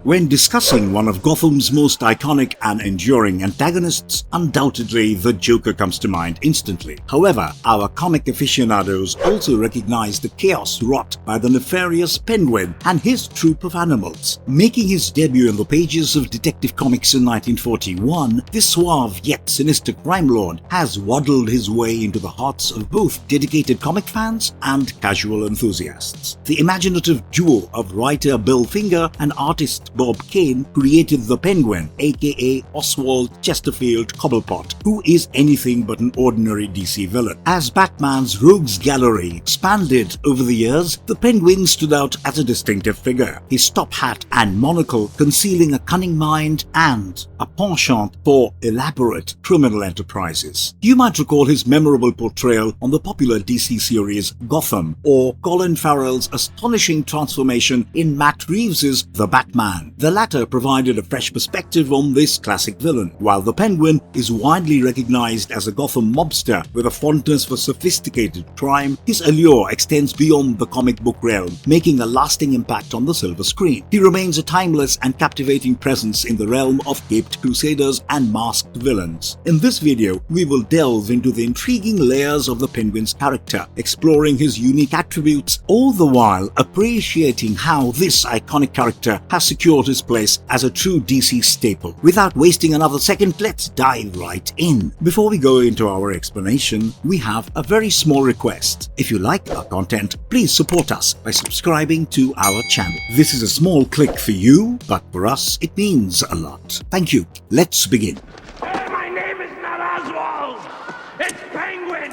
When discussing one of Gotham's most iconic and enduring antagonists, undoubtedly the Joker comes to mind instantly. However, our comic aficionados also recognize the chaos wrought by the nefarious Penguin and his troop of animals. Making his debut in the pages of Detective Comics in 1941, this suave yet sinister crime lord has waddled his way into the hearts of both dedicated comic fans and casual enthusiasts. The imaginative duo of writer Bill Finger and artist Bob Kane created the Penguin, aka Oswald Chesterfield Cobblepot, who is anything but an ordinary DC villain. As Batman's rogues gallery expanded over the years, the Penguin stood out as a distinctive figure, his top hat and monocle concealing a cunning mind and a penchant for elaborate criminal enterprises. You might recall his memorable portrayal on the popular DC series Gotham, or Colin Farrell's astonishing transformation in Matt Reeves's The Batman. The latter provided a fresh perspective on this classic villain, while the Penguin is widely recognized as a Gotham mobster with a fondness for sophisticated crime. His allure extends beyond the comic book realm, making a lasting impact on the silver screen. He remains a timeless and captivating presence in the realm of caped crusaders and masked villains. In this video, we will delve into the intriguing layers of the Penguin's character, exploring his unique attributes, all the while appreciating how this iconic character has secured his place as a true DC staple. Without wasting another second, let's dive right in. Before we go into our explanation, we have a very small request. If you like our content, please support us by subscribing to our channel. This is a small click for you, but for us, it means a lot. Thank you. Let's begin. Hey, my name is not Oswald. It's Penguin.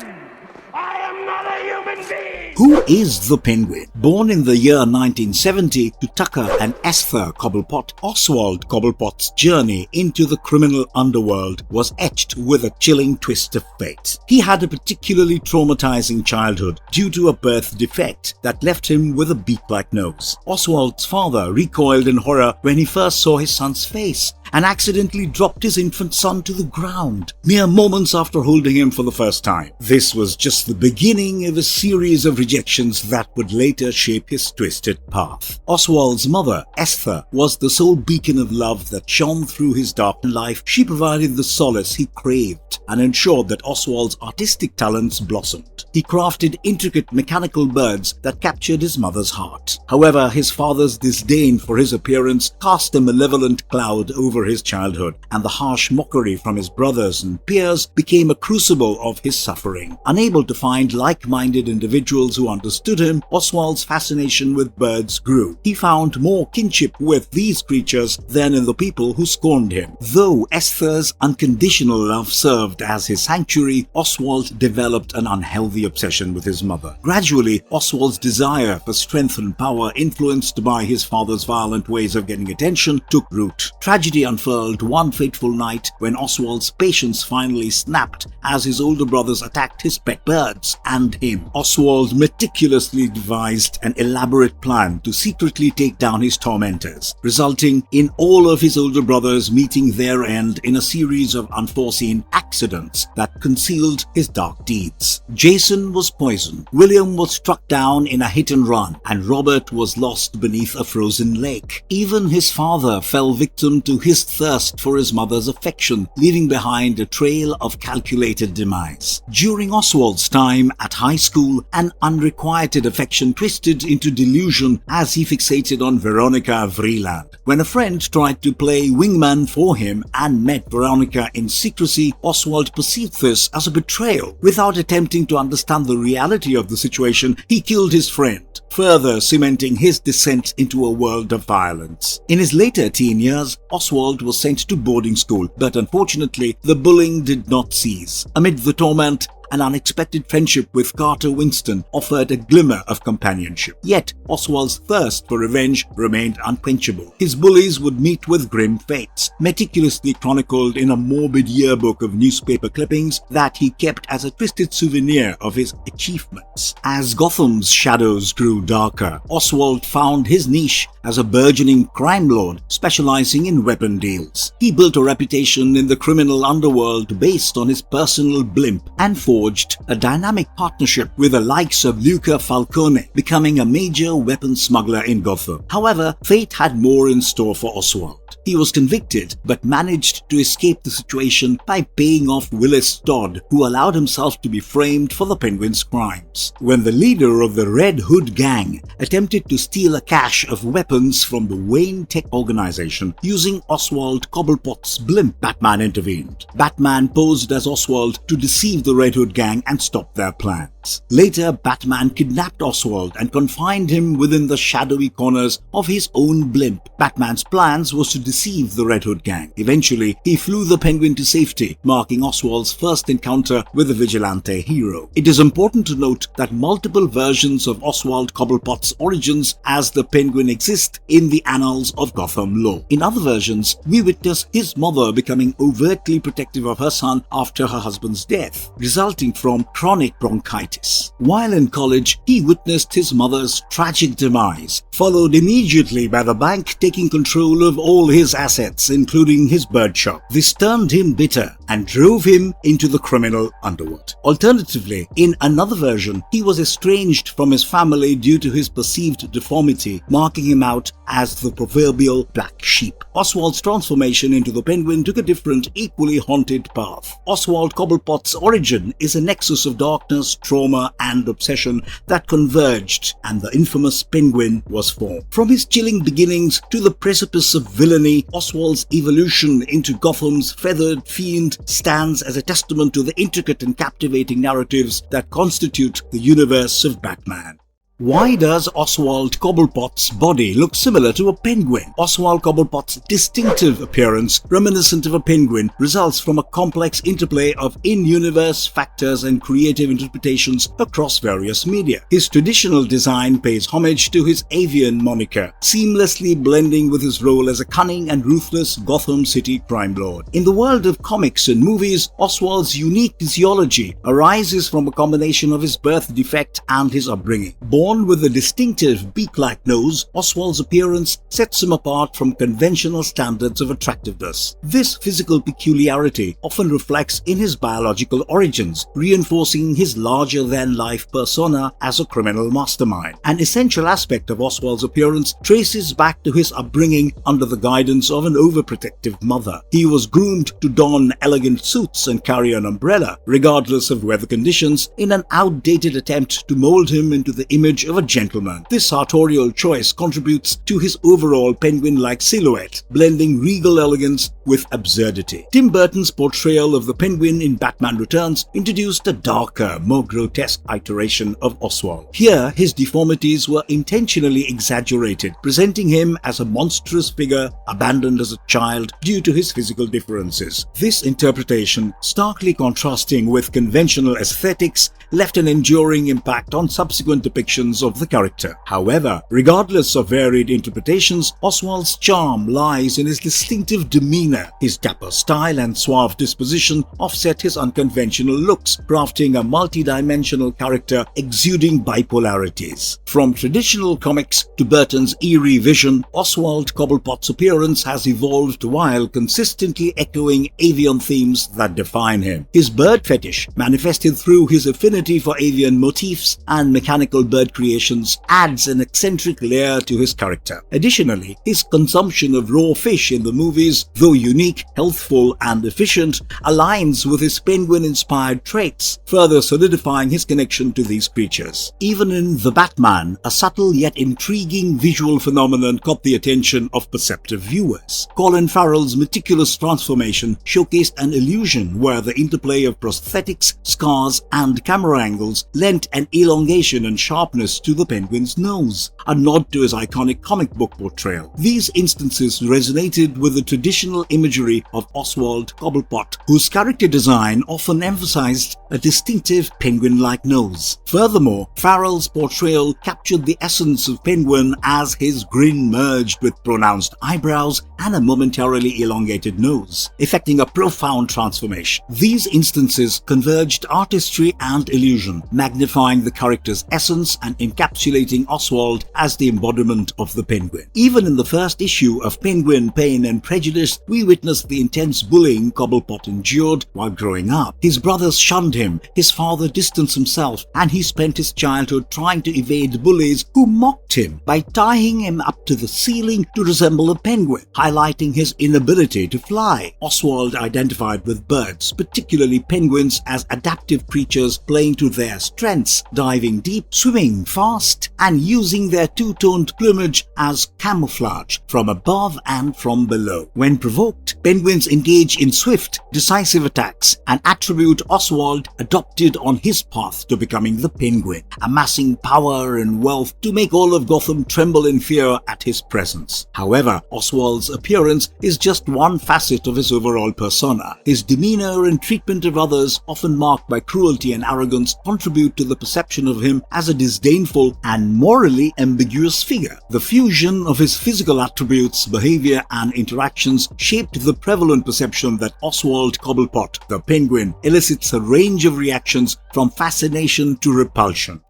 I am not a human being. Who is the Penguin? Born in the year 1970 to Tucker and Esther Cobblepot, Oswald Cobblepot's journey into the criminal underworld was etched with a chilling twist of fate. He had a particularly traumatizing childhood due to a birth defect that left him with a beak-like nose. Oswald's father recoiled in horror when he first saw his son's face and accidentally dropped his infant son to the ground, mere moments after holding him for the first time. This was just the beginning of a series of rejections that would later shape his twisted path. Oswald's mother, Esther, was the sole beacon of love that shone through his darkened life. She provided the solace he craved and ensured that Oswald's artistic talents blossomed. He crafted intricate mechanical birds that captured his mother's heart. However, his father's disdain for his appearance cast a malevolent cloud over his childhood, and the harsh mockery from his brothers and peers became a crucible of his suffering. Unable to find like-minded individuals who understood him, Oswald's fascination with birds grew. He found more kinship with these creatures than in the people who scorned him. Though Esther's unconditional love served as his sanctuary, Oswald developed an unhealthy obsession with his mother. Gradually, Oswald's desire for strength and power, influenced by his father's violent ways of getting attention, took root. Tragedy unfurled one fateful night when Oswald's patience finally snapped as his older brothers attacked his pet birds and him. Oswald meticulously devised an elaborate plan to secretly take down his tormentors, resulting in all of his older brothers meeting their end in a series of unforeseen accidents that concealed his dark deeds. Jason was poisoned, William was struck down in a hit and run, and Robert was lost beneath a frozen lake. Even his father fell victim to his thirst for his mother's affection, leaving behind a trail of calculated demise. During Oswald's time at high school, an unrequited affection twisted into delusion as he fixated on Veronica Vreeland. When a friend tried to play wingman for him and met Veronica in secrecy, Oswald perceived this as a betrayal. Without attempting to understand the reality of the situation, he killed his friend, further cementing his descent into a world of violence. In his later teen years, Oswald was sent to boarding school, but unfortunately, the bullying did not cease. Amid the torment, an unexpected friendship with Carter Winston offered a glimmer of companionship. Yet, Oswald's thirst for revenge remained unquenchable. His bullies would meet with grim fates, meticulously chronicled in a morbid yearbook of newspaper clippings that he kept as a twisted souvenir of his achievements. As Gotham's shadows grew darker, Oswald found his niche as a burgeoning crime lord specializing in weapon deals. He built a reputation in the criminal underworld based on his personal blimp and forged a dynamic partnership with the likes of Luca Falcone, becoming a major weapon smuggler in Gotham. However, fate had more in store for Oswald. He was convicted but managed to escape the situation by paying off Willis Todd, who allowed himself to be framed for the Penguin's crimes. When the leader of the Red Hood gang attempted to steal a cache of weapons from the Wayne Tech organization using Oswald Cobblepot's blimp, Batman intervened. Batman posed as Oswald to deceive the Red Hood gang and stop their plans. Later, Batman kidnapped Oswald and confined him within the shadowy corners of his own blimp. Batman's plans was to deceive the Red Hood gang. Eventually, he flew the Penguin to safety, marking Oswald's first encounter with the vigilante hero. It is important to note that multiple versions of Oswald Cobblepot's origins as the Penguin exist in the annals of Gotham lore. In other versions, we witness his mother becoming overtly protective of her son after her husband's death, resulting from chronic bronchitis. While in college, he witnessed his mother's tragic demise, followed immediately by the bank taking control of all his assets, including his bird shop. This turned him bitter and drove him into the criminal underworld. Alternatively, in another version, he was estranged from his family due to his perceived deformity, marking him out as the proverbial black sheep. Oswald's transformation into the Penguin took a different, equally haunted path. Oswald Cobblepot's origin is a nexus of darkness, trauma, and obsession that converged, and the infamous Penguin was formed. From his chilling beginnings to the precipice of villainy, Oswald's evolution into Gotham's feathered fiend stands as a testament to the intricate and captivating narratives that constitute the universe of Batman. Why does Oswald Cobblepot's body look similar to a penguin? Oswald Cobblepot's distinctive appearance, reminiscent of a penguin, results from a complex interplay of in-universe factors and creative interpretations across various media. His traditional design pays homage to his avian moniker, seamlessly blending with his role as a cunning and ruthless Gotham City crime lord. In the world of comics and movies, Oswald's unique physiology arises from a combination of his birth defect and his upbringing. Born with a distinctive beak-like nose, Oswald's appearance sets him apart from conventional standards of attractiveness. This physical peculiarity often reflects in his biological origins, reinforcing his larger-than-life persona as a criminal mastermind. An essential aspect of Oswald's appearance traces back to his upbringing under the guidance of an overprotective mother. He was groomed to don elegant suits and carry an umbrella, regardless of weather conditions, in an outdated attempt to mold him into the image of a gentleman. This sartorial choice contributes to his overall penguin-like silhouette, blending regal elegance with absurdity. Tim Burton's portrayal of the Penguin in Batman Returns introduced a darker, more grotesque iteration of Oswald. Here, his deformities were intentionally exaggerated, presenting him as a monstrous figure abandoned as a child due to his physical differences. This interpretation, starkly contrasting with conventional aesthetics, left an enduring impact on subsequent depictions of the character. However, regardless of varied interpretations, Oswald's charm lies in his distinctive demeanor. His dapper style and suave disposition offset his unconventional looks, crafting a multi-dimensional character exuding bipolarities. From traditional comics to Burton's eerie vision, Oswald Cobblepot's appearance has evolved while consistently echoing avian themes that define him. His bird fetish, manifested through his affinity for avian motifs and mechanical bird creations, adds an eccentric layer to his character. Additionally, his consumption of raw fish in the movies, though unique, healthful, and efficient, aligns with his penguin-inspired traits, further solidifying his connection to these creatures. Even in The Batman, a subtle yet intriguing visual phenomenon caught the attention of perceptive viewers. Colin Farrell's meticulous transformation showcased an illusion where the interplay of prosthetics, scars, and camera angles lent an elongation and sharpness to the Penguin's nose, a nod to his iconic comic book portrayal. These instances resonated with the traditional imagery of Oswald Cobblepot, whose character design often emphasized a distinctive penguin-like nose. Furthermore, Farrell's portrayal captured the essence of Penguin as his grin merged with pronounced eyebrows and a momentarily elongated nose, effecting a profound transformation. These instances converged artistry and illusion, magnifying the character's essence and encapsulating Oswald as the embodiment of the Penguin. Even in the first issue of Penguin, Bane and Prejudice, we witnessed the intense bullying Cobblepot endured while growing up. His brothers shunned him, his father distanced himself, and he spent his childhood trying to evade bullies who mocked him by tying him up to the ceiling to resemble a penguin, highlighting his inability to fly. Oswald identified with birds, particularly penguins, as adaptive creatures playing to their strengths, diving deep, swimming fast, and using their two-toned plumage as camouflage from above and from below. When provoked, penguins engage in swift, decisive attacks, an attribute Oswald adopted on his path to becoming the Penguin, amassing power and wealth to make all of Gotham tremble in fear at his presence. However, Oswald's appearance is just one facet of his overall persona. His demeanor and treatment of others, often marked by cruelty and arrogance, contribute to the perception of him as a disdainful and morally ambiguous figure. The fusion of his physical attributes, behavior, and interactions shaped the prevalent perception that Oswald Cobblepot, the Penguin, elicits a range of reactions from fascination to repulsion.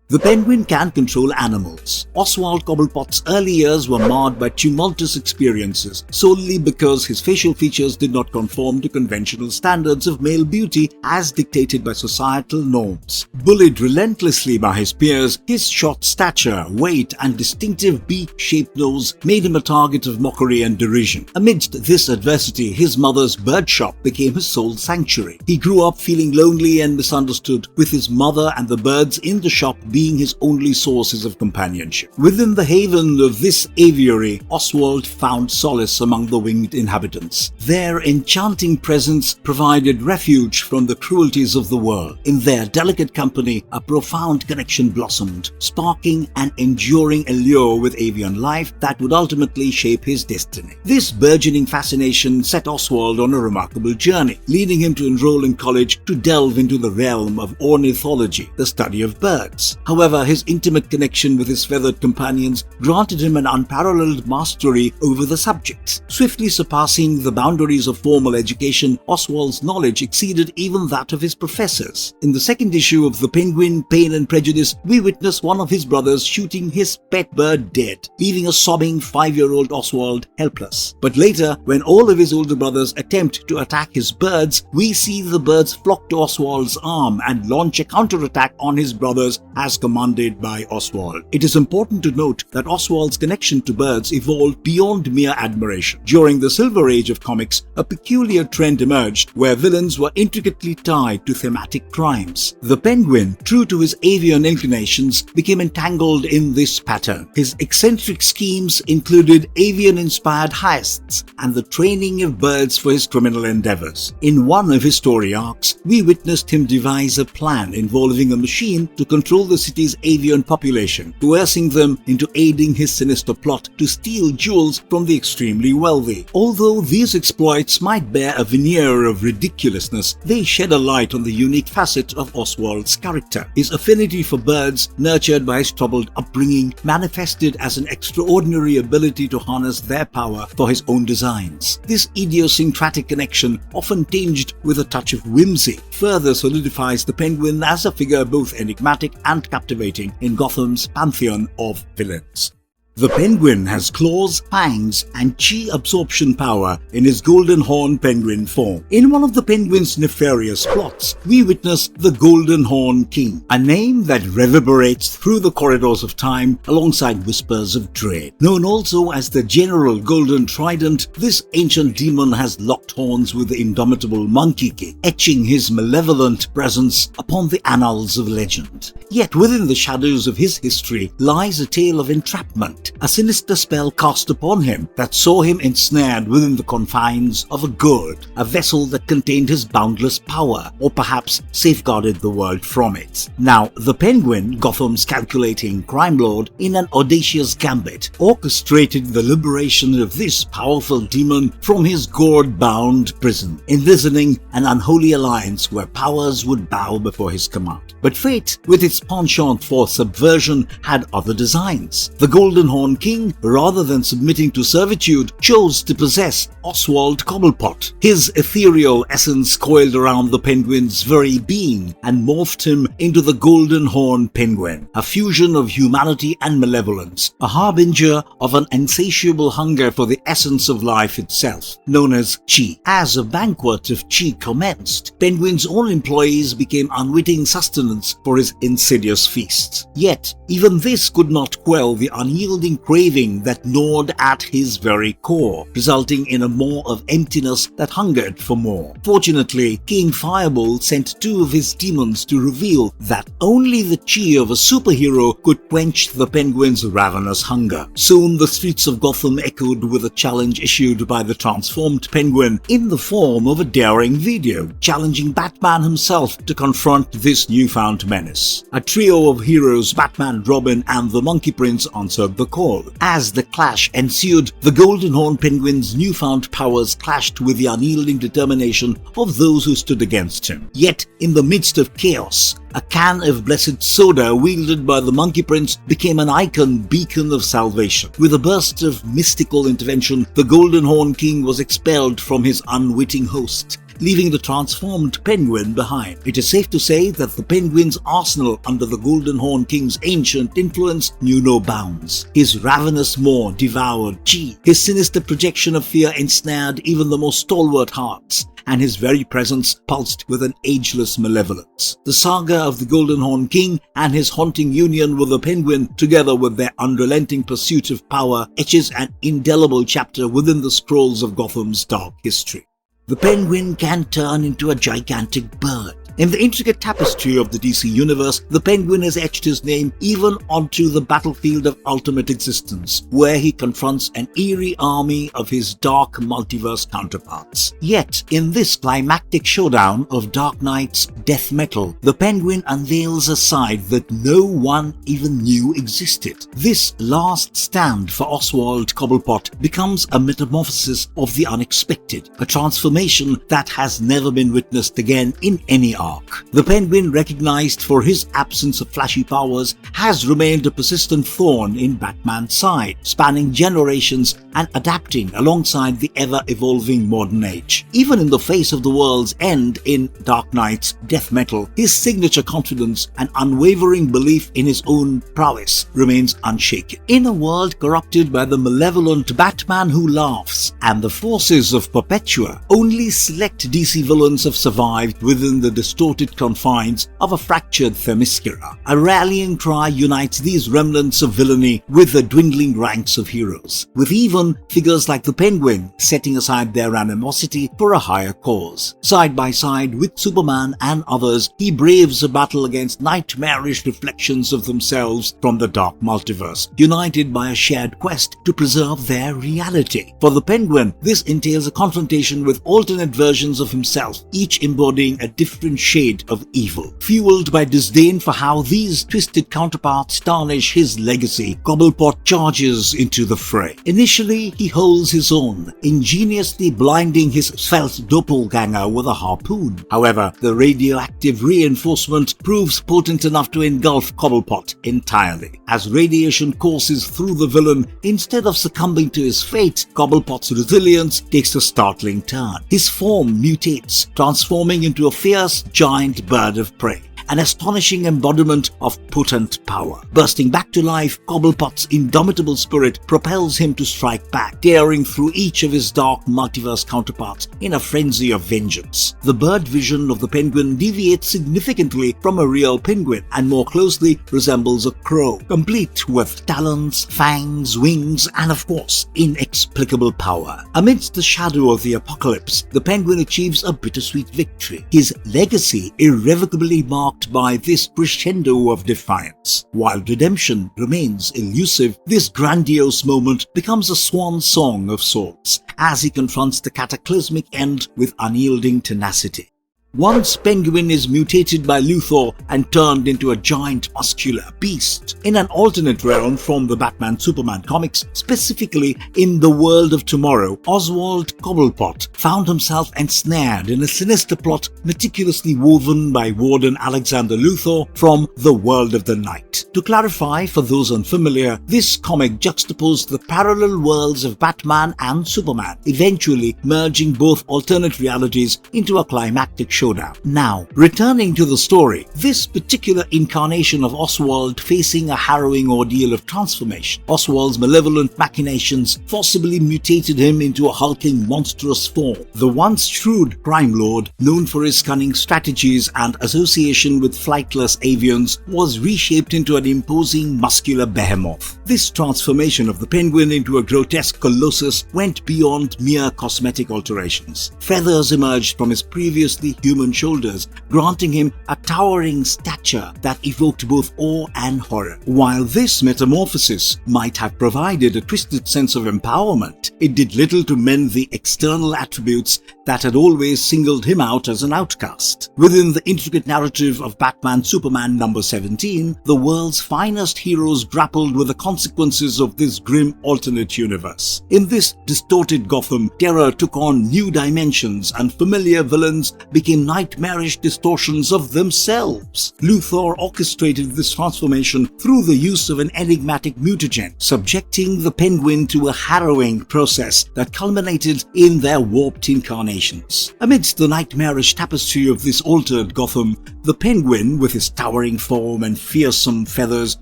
The Penguin can control animals. Oswald Cobblepot's early years were marred by tumultuous experiences solely because his facial features did not conform to conventional standards of male beauty as dictated by societal norms. Bullied relentlessly by his peers, his short stature, weight, and distinctive beak-shaped nose made him a target of mockery and derision. Amidst this adversity, his mother's bird shop became his sole sanctuary. He grew up feeling lonely and misunderstood, with his mother and the birds in the shop being his only sources of companionship. Within the haven of this aviary, Oswald found solace among the winged inhabitants. Their enchanting presence provided refuge from the cruelties of the world. In their delicate company, a profound connection blossomed, sparking an enduring allure with avian life that would ultimately shape his destiny. This burgeoning fascination set Oswald on a remarkable journey, leading him to enroll in college to delve into the realm of ornithology, the study of birds. However, his intimate connection with his feathered companions granted him an unparalleled mastery over the subjects. Swiftly surpassing the boundaries of formal education, Oswald's knowledge exceeded even that of his professors. In the second issue of The Penguin, Bane and Prejudice, we witness one of his brothers shooting his pet bird dead, leaving a sobbing 5-year-old Oswald helpless. But later, when all of his older brothers attempt to attack his birds, we see the birds flock to Oswald's arm and launch a counterattack on his brothers as commanded by Oswald. It is important to note that Oswald's connection to birds evolved beyond mere admiration. During the Silver Age of comics, a peculiar trend emerged where villains were intricately tied to thematic crimes. The Penguin, true to his avian inclinations, became entangled in this pattern. His eccentric schemes included avian-inspired heists and the training of birds for his criminal endeavors. In one of his story arcs, we witnessed him devise a plan involving a machine to control the city's avian population, coercing them into aiding his sinister plot to steal jewels from the extremely wealthy. Although these exploits might bear a veneer of ridiculousness, they shed a light on the unique facet of Oswald's character. His affinity for birds, nurtured by his troubled upbringing, manifested as an extraordinary ability to harness their power for his own designs. This idiosyncratic connection, often tinged with a touch of whimsy, further solidifies the Penguin as a figure both enigmatic and captivating in Gotham's pantheon of villains. The Penguin has claws, fangs, and chi absorption power in his golden horn penguin form. In one of the Penguin's nefarious plots, we witness the Golden Horn King, a name that reverberates through the corridors of time alongside whispers of dread. Known also as the General Golden Trident, this ancient demon has locked horns with the indomitable Monkey King, etching his malevolent presence upon the annals of legend. Yet within the shadows of his history lies a tale of entrapment, Yet, a sinister spell cast upon him that saw him ensnared within the confines of a gourd, a vessel that contained his boundless power, or perhaps safeguarded the world from it. Now, the Penguin, Gotham's calculating crime lord, in an audacious gambit, orchestrated the liberation of this powerful demon from his gourd-bound prison, envisioning an unholy alliance where powers would bow before his command. But fate, with its penchant for subversion, had other designs. The Golden Horn King, rather than submitting to servitude, chose to possess Oswald Cobblepot. His ethereal essence coiled around the Penguin's very being and morphed him into the Golden Horn Penguin, a fusion of humanity and malevolence, a harbinger of an insatiable hunger for the essence of life itself, known as Chi. As a banquet of Chi commenced, Penguin's own employees became unwitting sustenance for his insidious feasts. Yet, even this could not quell the unyielding craving that gnawed at his very core, resulting in a maw of emptiness that hungered for more. Fortunately, King Fireball sent two of his demons to reveal that only the chi of a superhero could quench the Penguin's ravenous hunger. Soon the streets of Gotham echoed with a challenge issued by the transformed Penguin in the form of a daring video, challenging Batman himself to confront this newfound menace. A trio of heroes, Batman, Robin, and the Monkey Prince, answered the call. As the clash ensued, the Golden Horn Penguin's newfound powers clashed with the unyielding determination of those who stood against him. Yet, in the midst of chaos, a can of blessed soda wielded by the Monkey Prince became an beacon of salvation. With a burst of mystical intervention, the Golden Horn King was expelled from his unwitting host, leaving the transformed Penguin behind. It is safe to say that the Penguin's arsenal under the Golden Horn King's ancient influence knew no bounds. His ravenous maw devoured Chi, his sinister projection of fear ensnared even the most stalwart hearts, and his very presence pulsed with an ageless malevolence. The saga of the Golden Horn King and his haunting union with the Penguin, together with their unrelenting pursuit of power, etches an indelible chapter within the scrolls of Gotham's dark history. The Penguin can turn into a gigantic bird. In the intricate tapestry of the DC universe, the Penguin has etched his name even onto the battlefield of ultimate existence, where he confronts an eerie army of his dark multiverse counterparts. Yet, in this climactic showdown of Dark Knight's death metal, the Penguin unveils a side that no one even knew existed. This last stand for Oswald Cobblepot becomes a metamorphosis of the unexpected, a transformation that has never been witnessed again in any arc. The Penguin, recognized for his absence of flashy powers, has remained a persistent thorn in Batman's side, spanning generations and adapting alongside the ever-evolving modern age. Even in the face of the world's end in Dark Knight's death metal, his signature confidence and unwavering belief in his own prowess remains unshaken. In a world corrupted by the malevolent Batman who laughs and the forces of Perpetua, only select DC villains have survived within the distorted confines of a fractured Themyscira. A rallying cry unites these remnants of villainy with the dwindling ranks of heroes, with even figures like the Penguin setting aside their animosity for a higher cause. Side by side with Superman and others, he braves a battle against nightmarish reflections of themselves from the dark multiverse, united by a shared quest to preserve their reality. For the Penguin, this entails a confrontation with alternate versions of himself, each embodying a different shade of evil. Fueled by disdain for how these twisted counterparts tarnish his legacy, Cobblepot charges into the fray. Initially, he holds his own, ingeniously blinding his felt doppelganger with a harpoon. However, the radioactive reinforcement proves potent enough to engulf Cobblepot entirely. As radiation courses through the villain, instead of succumbing to his fate, Cobblepot's resilience takes a startling turn. His form mutates, transforming into a fierce giant bird of prey, an astonishing embodiment of potent power. Bursting back to life, Cobblepot's indomitable spirit propels him to strike back, tearing through each of his dark multiverse counterparts in a frenzy of vengeance. The bird vision of the Penguin deviates significantly from a real penguin and more closely resembles a crow, complete with talons, fangs, wings, and of course, inexplicable power. Amidst the shadow of the apocalypse, the Penguin achieves a bittersweet victory. His legacy irrevocably marked marked by this crescendo of defiance. While redemption remains elusive, this grandiose moment becomes a swan song of sorts as he confronts the cataclysmic end with unyielding tenacity. Once Penguin is mutated by Luthor and turned into a giant muscular beast. In an alternate realm from the Batman-Superman comics, specifically in the world of tomorrow, Oswald Cobblepot found himself ensnared in a sinister plot meticulously woven by Warden Alexander Luthor from the world of the night. To clarify for those unfamiliar, this comic juxtaposed the parallel worlds of Batman and Superman, eventually merging both alternate realities into a climactic showdown. Now, returning to the story, this particular incarnation of Oswald facing a harrowing ordeal of transformation. Oswald's malevolent machinations forcibly mutated him into a hulking, monstrous form. The once shrewd crime lord, known for his cunning strategies and association with flightless avians, was reshaped into an imposing, muscular behemoth. This transformation of the Penguin into a grotesque colossus went beyond mere cosmetic alterations. Feathers emerged from his previously human shoulders, granting him a towering stature that evoked both awe and horror. While this metamorphosis might have provided a twisted sense of empowerment, it did little to mend the external attributes that had always singled him out as an outcast. Within the intricate narrative of Batman-Superman number 17, the world's finest heroes grappled with the consequences of this grim alternate universe. In this distorted Gotham, terror took on new dimensions and familiar villains became nightmarish distortions of themselves. Luthor orchestrated this transformation through the use of an enigmatic mutagen, subjecting the Penguin to a harrowing process that culminated in their warped incarnations. Amidst the nightmarish tapestry of this altered Gotham, the Penguin, with his towering form and fearsome feathers,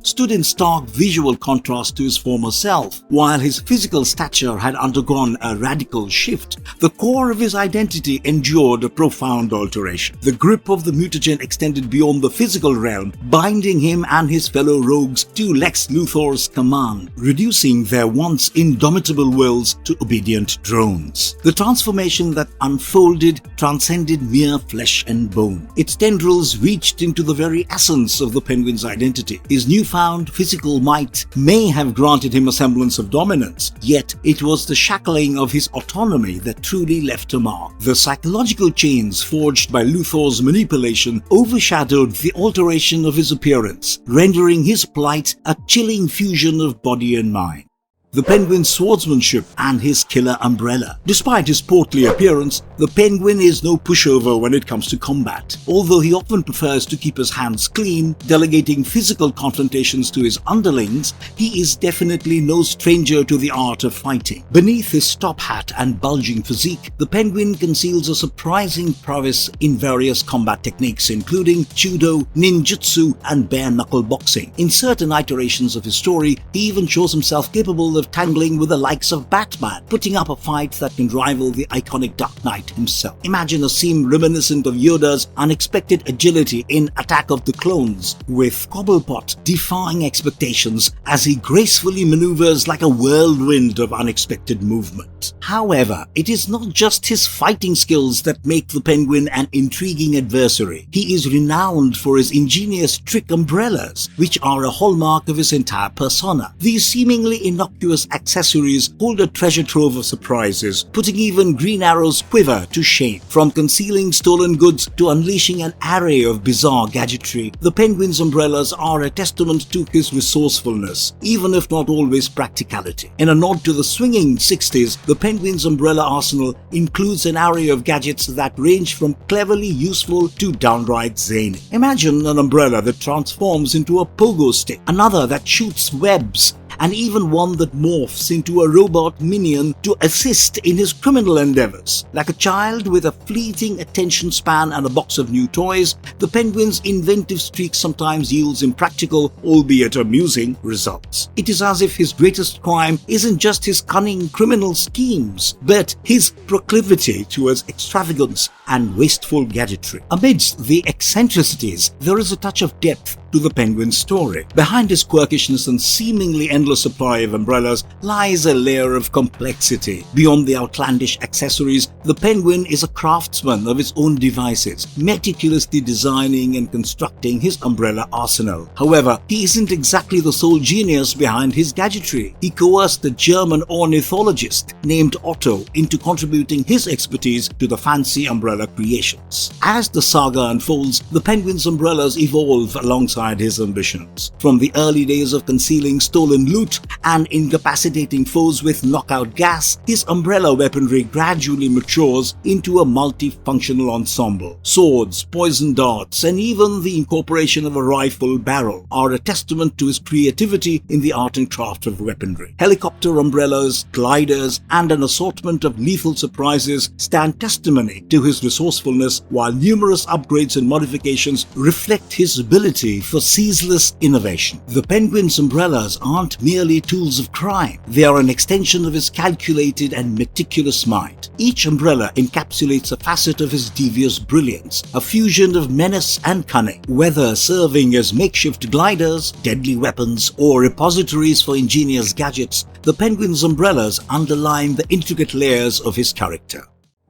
stood in stark visual contrast to his former self. While his physical stature had undergone a radical shift, the core of his identity endured a profound alteration. The grip of the mutagen extended beyond the physical realm, binding him and his fellow rogues to Lex Luthor's command, reducing their once indomitable wills to obedient drones. The transformation that unfolded transcended mere flesh and bone. Its tendrils reached into the very essence of the Penguin's identity. His newfound physical might may have granted him a semblance of dominance, yet it was the shackling of his autonomy that truly left a mark. The psychological chains forged by Luthor's manipulation overshadowed the alteration of his appearance, rendering his plight a chilling fusion of body and mind. The Penguin's swordsmanship and his killer umbrella. Despite his portly appearance, the Penguin is no pushover when it comes to combat. Although he often prefers to keep his hands clean, delegating physical confrontations to his underlings, he is definitely no stranger to the art of fighting. Beneath his top hat and bulging physique, the Penguin conceals a surprising prowess in various combat techniques including judo, ninjutsu, and bare-knuckle boxing. In certain iterations of his story, he even shows himself capable of tangling with the likes of Batman, putting up a fight that can rival the iconic Dark Knight himself. Imagine a scene reminiscent of Yoda's unexpected agility in Attack of the Clones, with Cobblepot defying expectations as he gracefully maneuvers like a whirlwind of unexpected movement. However, it is not just his fighting skills that make the Penguin an intriguing adversary. He is renowned for his ingenious trick umbrellas, which are a hallmark of his entire persona. These seemingly innocuous accessories hold a treasure trove of surprises, putting even Green Arrow's quiver to shame. From concealing stolen goods to unleashing an array of bizarre gadgetry, the Penguin's umbrellas are a testament to his resourcefulness, even if not always practicality. In a nod to the swinging 60s, the Penguin's umbrella arsenal includes an array of gadgets that range from cleverly useful to downright zany. Imagine an umbrella that transforms into a pogo stick, another that shoots webs, and even one that morphs into a robot minion to assist in his criminal endeavors. Like a child with a fleeting attention span and a box of new toys, the Penguin's inventive streak sometimes yields impractical, albeit amusing, results. It is as if his greatest crime isn't just his cunning criminal schemes, but his proclivity towards extravagance and wasteful gadgetry. Amidst the eccentricities, there is a touch of depth to the Penguin's story. Behind his quirkishness and seemingly endless supply of umbrellas lies a layer of complexity. Beyond the outlandish accessories, the Penguin is a craftsman of his own devices, meticulously designing and constructing his umbrella arsenal. However, he isn't exactly the sole genius behind his gadgetry. He coerced a German ornithologist named Otto into contributing his expertise to the fancy umbrella creations. As the saga unfolds, the Penguin's umbrellas evolve alongside his ambitions. From the early days of concealing stolen loot and incapacitating foes with knockout gas, his umbrella weaponry gradually matures into a multifunctional ensemble. Swords, poison darts, and even the incorporation of a rifle barrel are a testament to his creativity in the art and craft of weaponry. Helicopter umbrellas, gliders, and an assortment of lethal surprises stand testimony to his resourcefulness, while numerous upgrades and modifications reflect his ability for ceaseless innovation. The Penguin's umbrellas aren't merely tools of crime. They are an extension of his calculated and meticulous mind. Each umbrella encapsulates a facet of his devious brilliance, a fusion of menace and cunning. Whether serving as makeshift gliders, deadly weapons, or repositories for ingenious gadgets, the Penguin's umbrellas underline the intricate layers of his character.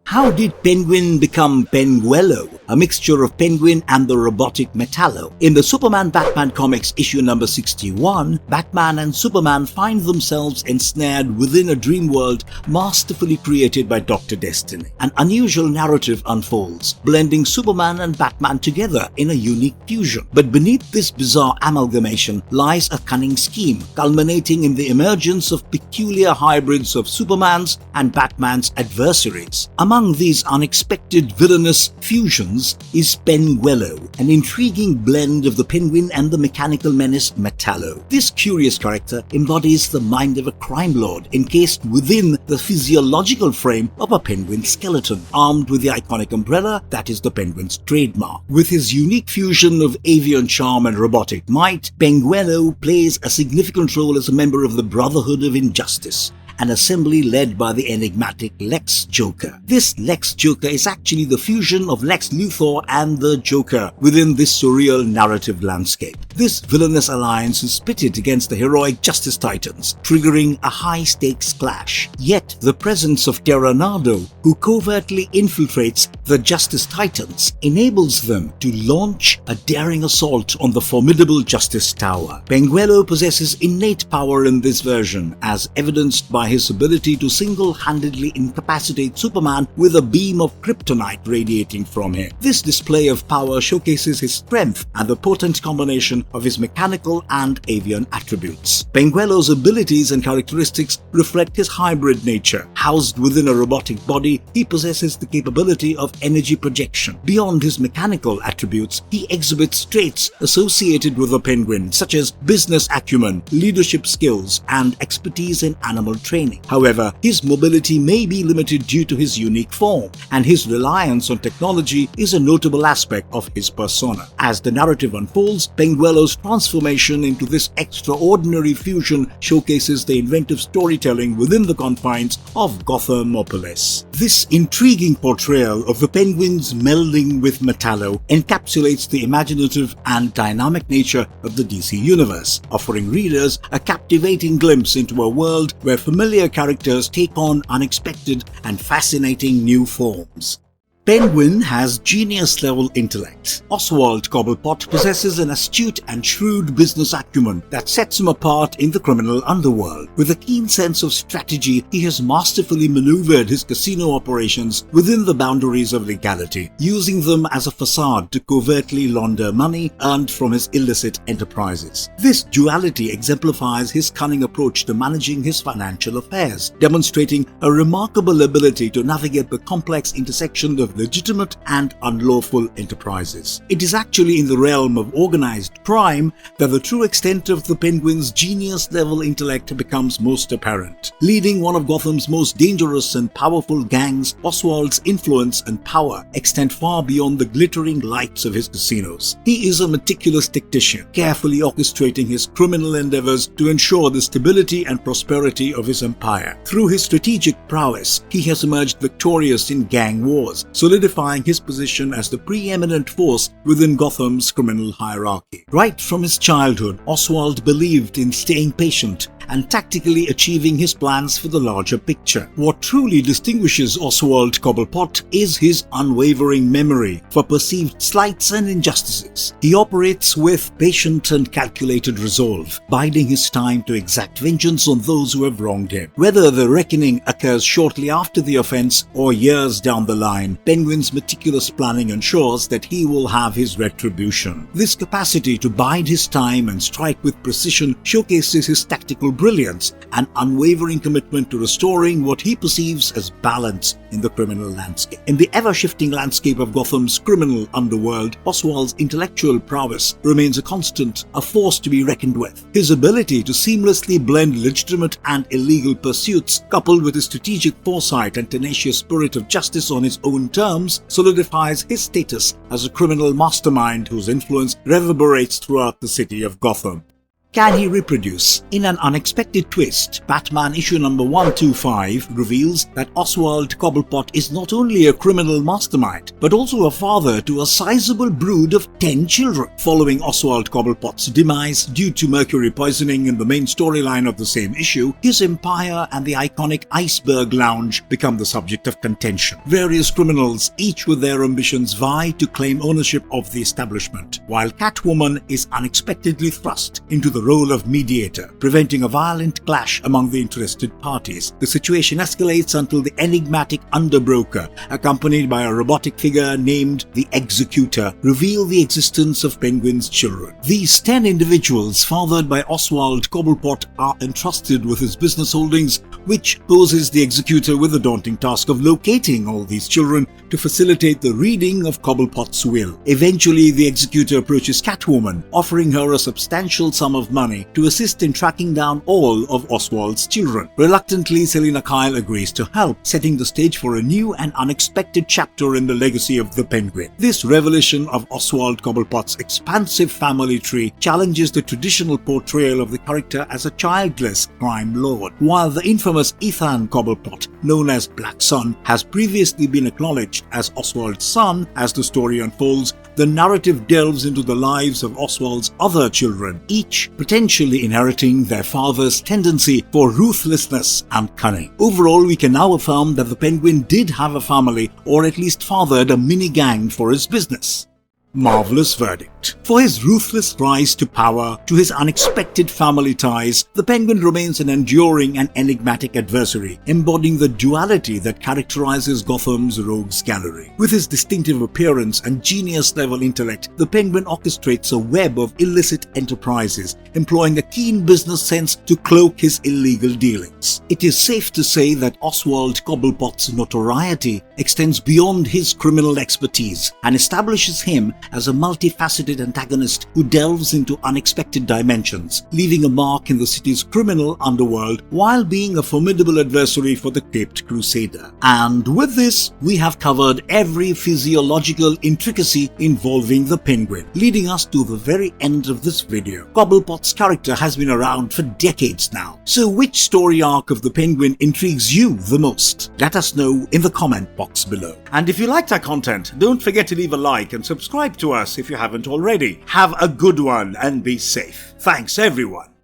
How did Penguin become Penguello, a mixture of penguin and the robotic Metallo? In the Superman-Batman comics issue number 61, Batman and Superman find themselves ensnared within a dream world masterfully created by Dr. Destiny. An unusual narrative unfolds, blending Superman and Batman together in a unique fusion. But beneath this bizarre amalgamation lies a cunning scheme, culminating in the emergence of peculiar hybrids of Superman's and Batman's adversaries. Among these unexpected villainous fusions is Penguello, an intriguing blend of the Penguin and the mechanical menace Metallo. This curious character embodies the mind of a crime lord encased within the physiological frame of a penguin skeleton, armed with the iconic umbrella that is the Penguin's trademark. With his unique fusion of avian charm and robotic might, Penguello plays a significant role as a member of the Brotherhood of Injustice, an assembly led by the enigmatic Lex Joker. This Lex Joker is actually the fusion of Lex Luthor and the Joker within this surreal narrative landscape. This villainous alliance is pitted against the heroic Justice Titans, triggering a high-stakes clash. Yet, the presence of Terranado, who covertly infiltrates the Justice Titans, enables them to launch a daring assault on the formidable Justice Tower. Penguello possesses innate power in this version, as evidenced by his ability to single-handedly incapacitate Superman with a beam of kryptonite radiating from him. This display of power showcases his strength and the potent combination of his mechanical and avian attributes. Penguello's abilities and characteristics reflect his hybrid nature. Housed within a robotic body, he possesses the capability of energy projection. Beyond his mechanical attributes, he exhibits traits associated with a penguin, such as business acumen, leadership skills, and expertise in animal training. However, his mobility may be limited due to his unique form, and his reliance on technology is a notable aspect of his persona. As the narrative unfolds, Penguello's transformation into this extraordinary fusion showcases the inventive storytelling within the confines of Gothamopolis. This intriguing portrayal of the Penguin's melding with Metallo encapsulates the imaginative and dynamic nature of the DC Universe, offering readers a captivating glimpse into a world where familiar characters take on unexpected and fascinating new forms. Penguin has genius-level intellect. Oswald Cobblepot possesses an astute and shrewd business acumen that sets him apart in the criminal underworld. With a keen sense of strategy, he has masterfully maneuvered his casino operations within the boundaries of legality, using them as a facade to covertly launder money earned from his illicit enterprises. This duality exemplifies his cunning approach to managing his financial affairs, demonstrating a remarkable ability to navigate the complex intersection of legitimate and unlawful enterprises. It is actually in the realm of organized crime that the true extent of the Penguin's genius-level intellect becomes most apparent. Leading one of Gotham's most dangerous and powerful gangs, Oswald's influence and power extend far beyond the glittering lights of his casinos. He is a meticulous tactician, carefully orchestrating his criminal endeavors to ensure the stability and prosperity of his empire. Through his strategic prowess, he has emerged victorious in gang wars, solidifying his position as the preeminent force within Gotham's criminal hierarchy. Right from his childhood, Oswald believed in staying patient and tactically achieving his plans for the larger picture. What truly distinguishes Oswald Cobblepot is his unwavering memory for perceived slights and injustices. He operates with patient and calculated resolve, biding his time to exact vengeance on those who have wronged him. Whether the reckoning occurs shortly after the offense or years down the line, Penguin's meticulous planning ensures that he will have his retribution. This capacity to bide his time and strike with precision showcases his tactical brilliance and unwavering commitment to restoring what he perceives as balance in the criminal landscape. In the ever-shifting landscape of Gotham's criminal underworld, Oswald's intellectual prowess remains a constant, a force to be reckoned with. His ability to seamlessly blend legitimate and illegal pursuits, coupled with his strategic foresight and tenacious spirit of justice on his own terms, solidifies his status as a criminal mastermind whose influence reverberates throughout the city of Gotham. Can he reproduce? In an unexpected twist, Batman issue number 125 reveals that Oswald Cobblepot is not only a criminal mastermind, but also a father to a sizable brood of 10 children. Following Oswald Cobblepot's demise due to mercury poisoning in the main storyline of the same issue, his empire and the iconic Iceberg Lounge become the subject of contention. Various criminals, each with their ambitions, vie to claim ownership of the establishment, while Catwoman is unexpectedly thrust into the role of mediator, preventing a violent clash among the interested parties. The situation escalates until the enigmatic underbroker, accompanied by a robotic figure named the Executor, reveal the existence of Penguin's children. These 10 individuals, fathered by Oswald Cobblepot, are entrusted with his business holdings, which poses the Executor with the daunting task of locating all these children to facilitate the reading of Cobblepot's will. Eventually, the Executor approaches Catwoman, offering her a substantial sum of money to assist in tracking down all of Oswald's children. Reluctantly, Selina Kyle agrees to help, setting the stage for a new and unexpected chapter in the legacy of the Penguin. This revelation of Oswald Cobblepot's expansive family tree challenges the traditional portrayal of the character as a childless crime lord. While the infamous Ethan Cobblepot, known as Black Sun, has previously been acknowledged as Oswald's son, as the story unfolds, the narrative delves into the lives of Oswald's other children, each potentially inheriting their father's tendency for ruthlessness and cunning. Overall, we can now affirm that the Penguin did have a family, or at least fathered a mini-gang for his business. Marvelous verdict. For his ruthless rise to power, to his unexpected family ties, the Penguin remains an enduring and enigmatic adversary, embodying the duality that characterizes Gotham's rogues gallery. With his distinctive appearance and genius-level intellect, the Penguin orchestrates a web of illicit enterprises, employing a keen business sense to cloak his illegal dealings. It is safe to say that Oswald Cobblepot's notoriety extends beyond his criminal expertise and establishes him as a multifaceted antagonist who delves into unexpected dimensions, leaving a mark in the city's criminal underworld while being a formidable adversary for the Caped Crusader. And with this, we have covered every physiological intricacy involving the Penguin, leading us to the very end of this video. Cobblepot's character has been around for decades now. So which story arc of the Penguin intrigues you the most? Let us know in the comment box below. And if you liked our content, don't forget to leave a like and subscribe to us if you haven't already. Have a good one and be safe. Thanks everyone.